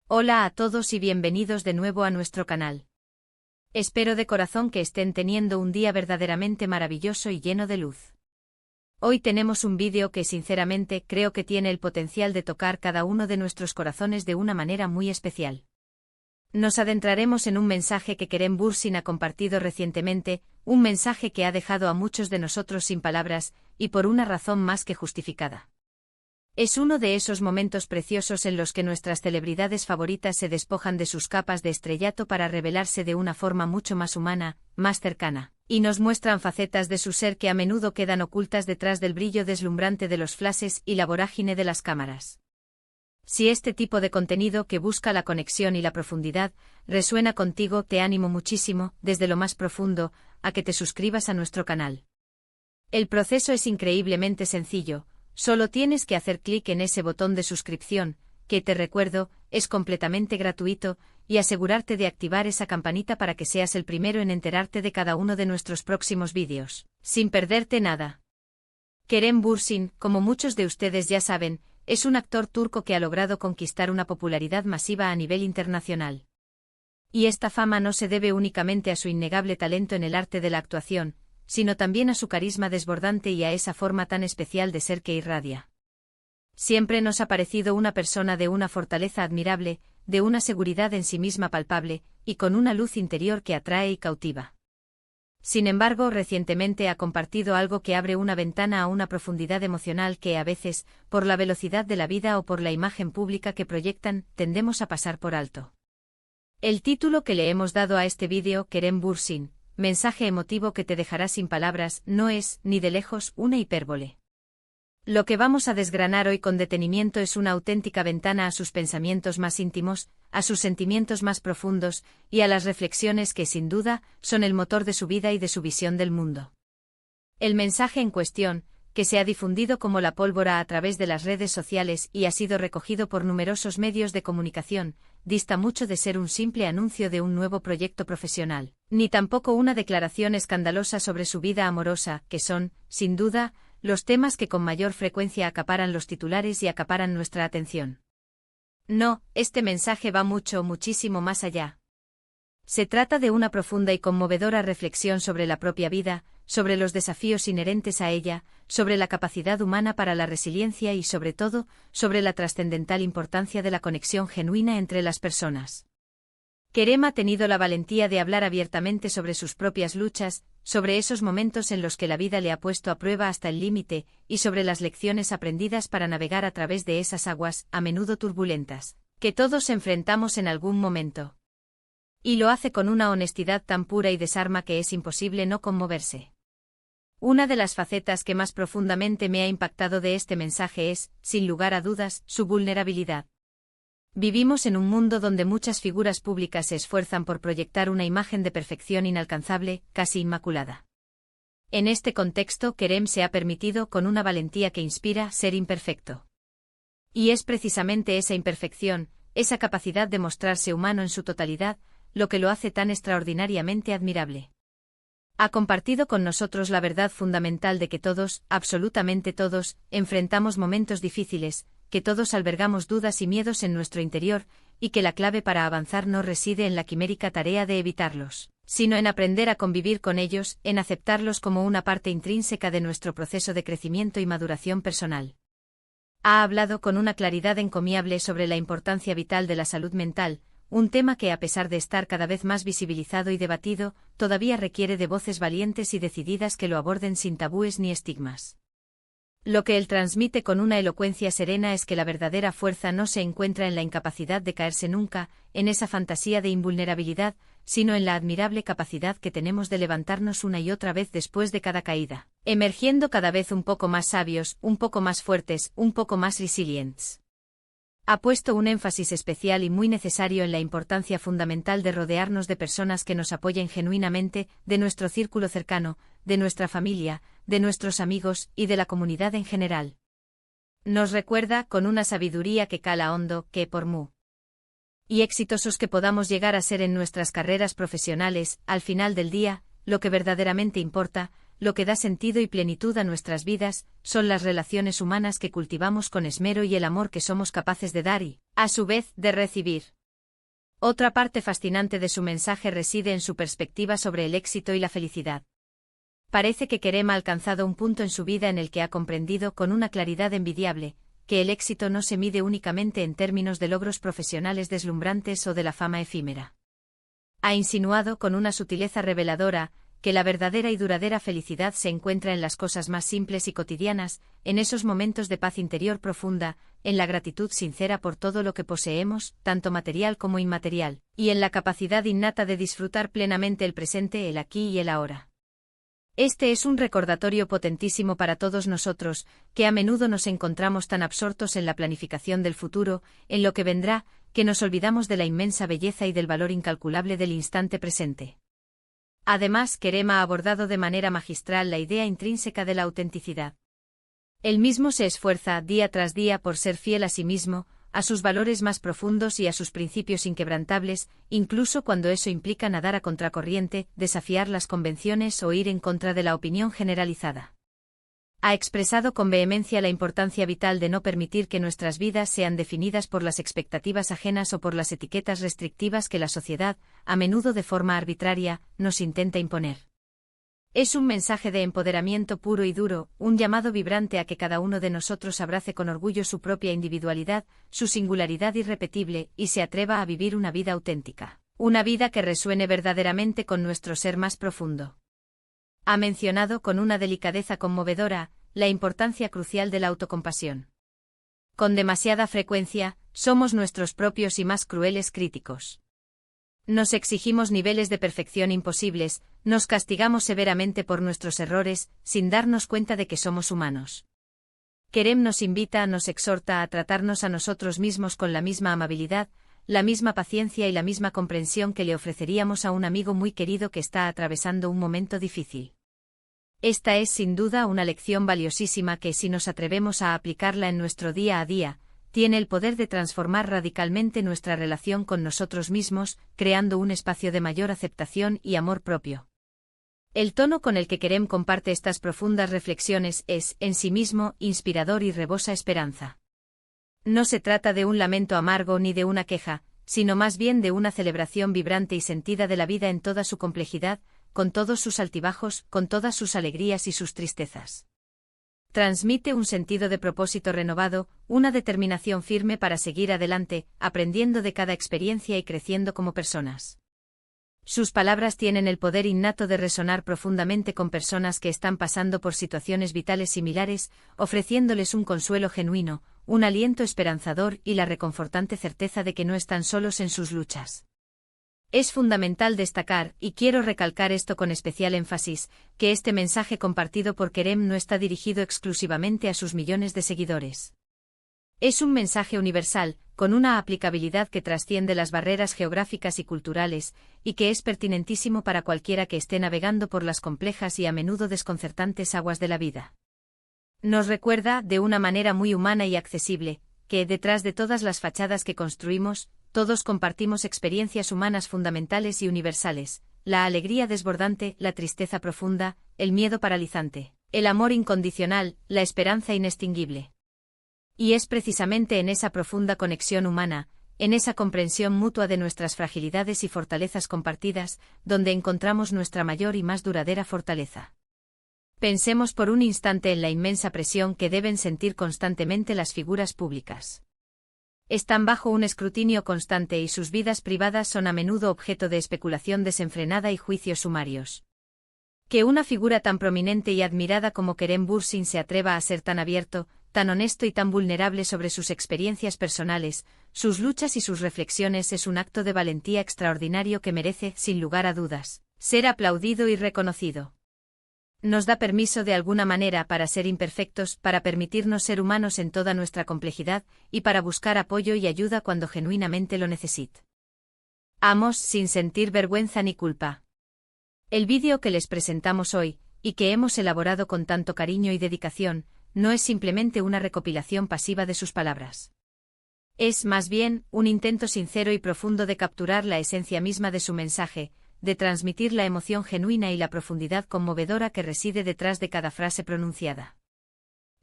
Hola a todos y bienvenidos de nuevo a nuestro canal. Espero de corazón que estén teniendo un día verdaderamente maravilloso y lleno de luz. Hoy tenemos un vídeo que sinceramente creo que tiene el potencial de tocar cada uno de nuestros corazones de una manera muy especial. Nos adentraremos en un mensaje que Kerem Bürsin ha compartido recientemente, un mensaje que ha dejado a muchos de nosotros sin palabras, y por una razón más que justificada. Es uno de esos momentos preciosos en los que nuestras celebridades favoritas se despojan de sus capas de estrellato para revelarse de una forma mucho más humana, más cercana, y nos muestran facetas de su ser que a menudo quedan ocultas detrás del brillo deslumbrante de los flashes y la vorágine de las cámaras. Si este tipo de contenido que busca la conexión y la profundidad resuena contigo, te animo muchísimo, desde lo más profundo, a que te suscribas a nuestro canal. El proceso es increíblemente sencillo. Solo tienes que hacer clic en ese botón de suscripción, que te recuerdo, es completamente gratuito, y asegurarte de activar esa campanita para que seas el primero en enterarte de cada uno de nuestros próximos vídeos, sin perderte nada. Kerem Bürsin, como muchos de ustedes ya saben, es un actor turco que ha logrado conquistar una popularidad masiva a nivel internacional. Y esta fama no se debe únicamente a su innegable talento en el arte de la actuación, sino también a su carisma desbordante y a esa forma tan especial de ser que irradia. Siempre nos ha parecido una persona de una fortaleza admirable, de una seguridad en sí misma palpable, y con una luz interior que atrae y cautiva. Sin embargo, recientemente ha compartido algo que abre una ventana a una profundidad emocional que a veces, por la velocidad de la vida o por la imagen pública que proyectan, tendemos a pasar por alto. El título que le hemos dado a este vídeo, Kerem Bürsin, mensaje emotivo que te dejará sin palabras, no es, ni de lejos, una hipérbole. Lo que vamos a desgranar hoy con detenimiento es una auténtica ventana a sus pensamientos más íntimos, a sus sentimientos más profundos, y a las reflexiones que, sin duda, son el motor de su vida y de su visión del mundo. El mensaje en cuestión, que se ha difundido como la pólvora a través de las redes sociales y ha sido recogido por numerosos medios de comunicación, dista mucho de ser un simple anuncio de un nuevo proyecto profesional, ni tampoco una declaración escandalosa sobre su vida amorosa, que son, sin duda, los temas que con mayor frecuencia acaparan los titulares y acaparan nuestra atención. No, este mensaje va muchísimo más allá. Se trata de una profunda y conmovedora reflexión sobre la propia vida, sobre los desafíos inherentes a ella, sobre la capacidad humana para la resiliencia y sobre todo, sobre la trascendental importancia de la conexión genuina entre las personas. Kerem ha tenido la valentía de hablar abiertamente sobre sus propias luchas, sobre esos momentos en los que la vida le ha puesto a prueba hasta el límite, y sobre las lecciones aprendidas para navegar a través de esas aguas, a menudo turbulentas, que todos enfrentamos en algún momento. Y lo hace con una honestidad tan pura y desarma que es imposible no conmoverse. Una de las facetas que más profundamente me ha impactado de este mensaje es, sin lugar a dudas, su vulnerabilidad. Vivimos en un mundo donde muchas figuras públicas se esfuerzan por proyectar una imagen de perfección inalcanzable, casi inmaculada. En este contexto, Kerem se ha permitido, con una valentía que inspira, ser imperfecto. Y es precisamente esa imperfección, esa capacidad de mostrarse humano en su totalidad, lo que lo hace tan extraordinariamente admirable. Ha compartido con nosotros la verdad fundamental de que todos, absolutamente todos, enfrentamos momentos difíciles, que todos albergamos dudas y miedos en nuestro interior, y que la clave para avanzar no reside en la quimérica tarea de evitarlos, sino en aprender a convivir con ellos, en aceptarlos como una parte intrínseca de nuestro proceso de crecimiento y maduración personal. Ha hablado con una claridad encomiable sobre la importancia vital de la salud mental, un tema que a pesar de estar cada vez más visibilizado y debatido, todavía requiere de voces valientes y decididas que lo aborden sin tabúes ni estigmas. Lo que él transmite con una elocuencia serena es que la verdadera fuerza no se encuentra en la incapacidad de caerse nunca, en esa fantasía de invulnerabilidad, sino en la admirable capacidad que tenemos de levantarnos una y otra vez después de cada caída, emergiendo cada vez un poco más sabios, un poco más fuertes, un poco más resilientes. Ha puesto un énfasis especial y muy necesario en la importancia fundamental de rodearnos de personas que nos apoyen genuinamente, de nuestro círculo cercano, de nuestra familia, de nuestros amigos y de la comunidad en general. Nos recuerda, con una sabiduría que cala hondo, que por muy exitosos que podamos llegar a ser en nuestras carreras profesionales, al final del día, lo que verdaderamente importa, lo que da sentido y plenitud a nuestras vidas, son las relaciones humanas que cultivamos con esmero y el amor que somos capaces de dar y, a su vez, de recibir. Otra parte fascinante de su mensaje reside en su perspectiva sobre el éxito y la felicidad. Parece que Kerem ha alcanzado un punto en su vida en el que ha comprendido con una claridad envidiable que el éxito no se mide únicamente en términos de logros profesionales deslumbrantes o de la fama efímera. Ha insinuado con una sutileza reveladora que la verdadera y duradera felicidad se encuentra en las cosas más simples y cotidianas, en esos momentos de paz interior profunda, en la gratitud sincera por todo lo que poseemos, tanto material como inmaterial, y en la capacidad innata de disfrutar plenamente el presente, el aquí y el ahora. Este es un recordatorio potentísimo para todos nosotros, que a menudo nos encontramos tan absortos en la planificación del futuro, en lo que vendrá, que nos olvidamos de la inmensa belleza y del valor incalculable del instante presente. Además, Kerem ha abordado de manera magistral la idea intrínseca de la autenticidad. Él mismo se esfuerza, día tras día, por ser fiel a sí mismo, a sus valores más profundos y a sus principios inquebrantables, incluso cuando eso implica nadar a contracorriente, desafiar las convenciones o ir en contra de la opinión generalizada. Ha expresado con vehemencia la importancia vital de no permitir que nuestras vidas sean definidas por las expectativas ajenas o por las etiquetas restrictivas que la sociedad, a menudo de forma arbitraria, nos intenta imponer. Es un mensaje de empoderamiento puro y duro, un llamado vibrante a que cada uno de nosotros abrace con orgullo su propia individualidad, su singularidad irrepetible, y se atreva a vivir una vida auténtica, una vida que resuene verdaderamente con nuestro ser más profundo. Ha mencionado con una delicadeza conmovedora la importancia crucial de la autocompasión. Con demasiada frecuencia, somos nuestros propios y más crueles críticos. Nos exigimos niveles de perfección imposibles, nos castigamos severamente por nuestros errores, sin darnos cuenta de que somos humanos. Kerem nos exhorta a tratarnos a nosotros mismos con la misma amabilidad, la misma paciencia y la misma comprensión que le ofreceríamos a un amigo muy querido que está atravesando un momento difícil. Esta es sin duda una lección valiosísima que, si nos atrevemos a aplicarla en nuestro día a día, tiene el poder de transformar radicalmente nuestra relación con nosotros mismos, creando un espacio de mayor aceptación y amor propio. El tono con el que Kerem comparte estas profundas reflexiones es, en sí mismo, inspirador y rebosa esperanza. No se trata de un lamento amargo ni de una queja, sino más bien de una celebración vibrante y sentida de la vida en toda su complejidad, con todos sus altibajos, con todas sus alegrías y sus tristezas. Transmite un sentido de propósito renovado, una determinación firme para seguir adelante, aprendiendo de cada experiencia y creciendo como personas. Sus palabras tienen el poder innato de resonar profundamente con personas que están pasando por situaciones vitales similares, ofreciéndoles un consuelo genuino, un aliento esperanzador y la reconfortante certeza de que no están solos en sus luchas. Es fundamental destacar, y quiero recalcar esto con especial énfasis, que este mensaje compartido por Kerem no está dirigido exclusivamente a sus millones de seguidores. Es un mensaje universal, con una aplicabilidad que trasciende las barreras geográficas y culturales, y que es pertinentísimo para cualquiera que esté navegando por las complejas y a menudo desconcertantes aguas de la vida. Nos recuerda, de una manera muy humana y accesible, que detrás de todas las fachadas que construimos, todos compartimos experiencias humanas fundamentales y universales, la alegría desbordante, la tristeza profunda, el miedo paralizante, el amor incondicional, la esperanza inextinguible. Y es precisamente en esa profunda conexión humana, en esa comprensión mutua de nuestras fragilidades y fortalezas compartidas, donde encontramos nuestra mayor y más duradera fortaleza. Pensemos por un instante en la inmensa presión que deben sentir constantemente las figuras públicas. Están bajo un escrutinio constante y sus vidas privadas son a menudo objeto de especulación desenfrenada y juicios sumarios. Que una figura tan prominente y admirada como Kerem Bürsin se atreva a ser tan abierto, tan honesto y tan vulnerable sobre sus experiencias personales, sus luchas y sus reflexiones es un acto de valentía extraordinario que merece, sin lugar a dudas, ser aplaudido y reconocido. Nos da permiso de alguna manera para ser imperfectos, para permitirnos ser humanos en toda nuestra complejidad, y para buscar apoyo y ayuda cuando genuinamente lo necesitamos sin sentir vergüenza ni culpa. El vídeo que les presentamos hoy, y que hemos elaborado con tanto cariño y dedicación, no es simplemente una recopilación pasiva de sus palabras. Es, más bien, un intento sincero y profundo de capturar la esencia misma de su mensaje, de transmitir la emoción genuina y la profundidad conmovedora que reside detrás de cada frase pronunciada.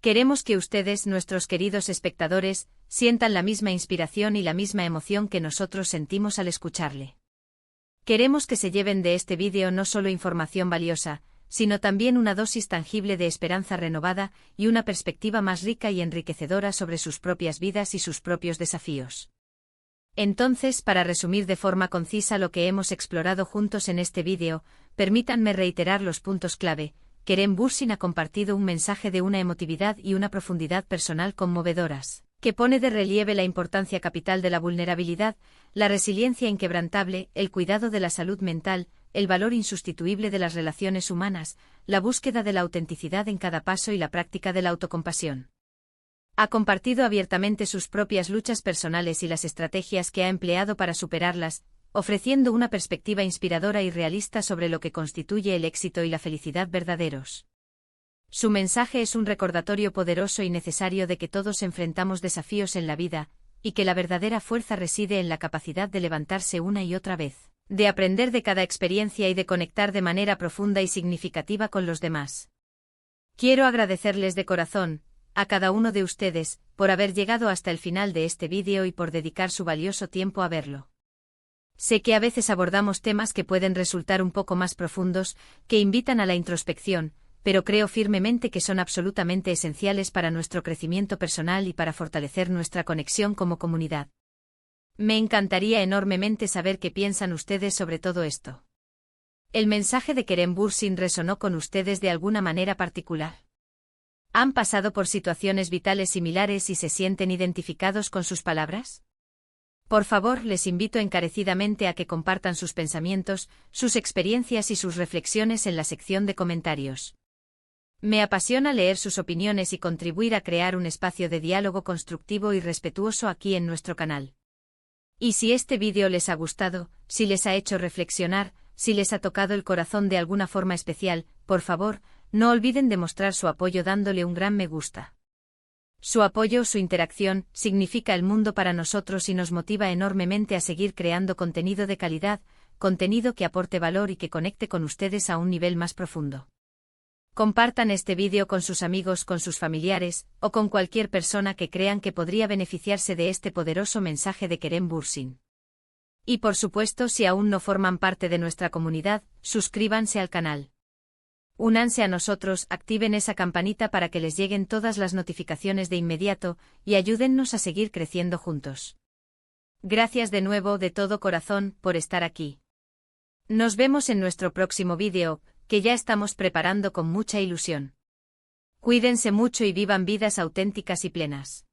Queremos que ustedes, nuestros queridos espectadores, sientan la misma inspiración y la misma emoción que nosotros sentimos al escucharle. Queremos que se lleven de este vídeo no solo información valiosa, sino también una dosis tangible de esperanza renovada y una perspectiva más rica y enriquecedora sobre sus propias vidas y sus propios desafíos. Entonces, para resumir de forma concisa lo que hemos explorado juntos en este vídeo, permítanme reiterar los puntos clave. Kerem Bürsin ha compartido un mensaje de una emotividad y una profundidad personal conmovedoras, que pone de relieve la importancia capital de la vulnerabilidad, la resiliencia inquebrantable, el cuidado de la salud mental, el valor insustituible de las relaciones humanas, la búsqueda de la autenticidad en cada paso y la práctica de la autocompasión. Ha compartido abiertamente sus propias luchas personales y las estrategias que ha empleado para superarlas, ofreciendo una perspectiva inspiradora y realista sobre lo que constituye el éxito y la felicidad verdaderos. Su mensaje es un recordatorio poderoso y necesario de que todos enfrentamos desafíos en la vida, y que la verdadera fuerza reside en la capacidad de levantarse una y otra vez, de aprender de cada experiencia y de conectar de manera profunda y significativa con los demás. Quiero agradecerles de corazón, a cada uno de ustedes, por haber llegado hasta el final de este vídeo y por dedicar su valioso tiempo a verlo. Sé que a veces abordamos temas que pueden resultar un poco más profundos, que invitan a la introspección, pero creo firmemente que son absolutamente esenciales para nuestro crecimiento personal y para fortalecer nuestra conexión como comunidad. Me encantaría enormemente saber qué piensan ustedes sobre todo esto. ¿El mensaje de Kerem Bürsin resonó con ustedes de alguna manera particular? ¿Han pasado por situaciones vitales similares y se sienten identificados con sus palabras? Por favor, les invito encarecidamente a que compartan sus pensamientos, sus experiencias y sus reflexiones en la sección de comentarios. Me apasiona leer sus opiniones y contribuir a crear un espacio de diálogo constructivo y respetuoso aquí en nuestro canal. Y si este vídeo les ha gustado, si les ha hecho reflexionar, si les ha tocado el corazón de alguna forma especial, por favor, no olviden demostrar su apoyo dándole un gran me gusta. Su apoyo, su interacción, significa el mundo para nosotros y nos motiva enormemente a seguir creando contenido de calidad, contenido que aporte valor y que conecte con ustedes a un nivel más profundo. Compartan este vídeo con sus amigos, con sus familiares, o con cualquier persona que crean que podría beneficiarse de este poderoso mensaje de Kerem Bürsin. Y por supuesto, si aún no forman parte de nuestra comunidad, suscríbanse al canal. Únanse a nosotros, activen esa campanita para que les lleguen todas las notificaciones de inmediato, y ayúdennos a seguir creciendo juntos. Gracias de nuevo de todo corazón por estar aquí. Nos vemos en nuestro próximo vídeo, que ya estamos preparando con mucha ilusión. Cuídense mucho y vivan vidas auténticas y plenas.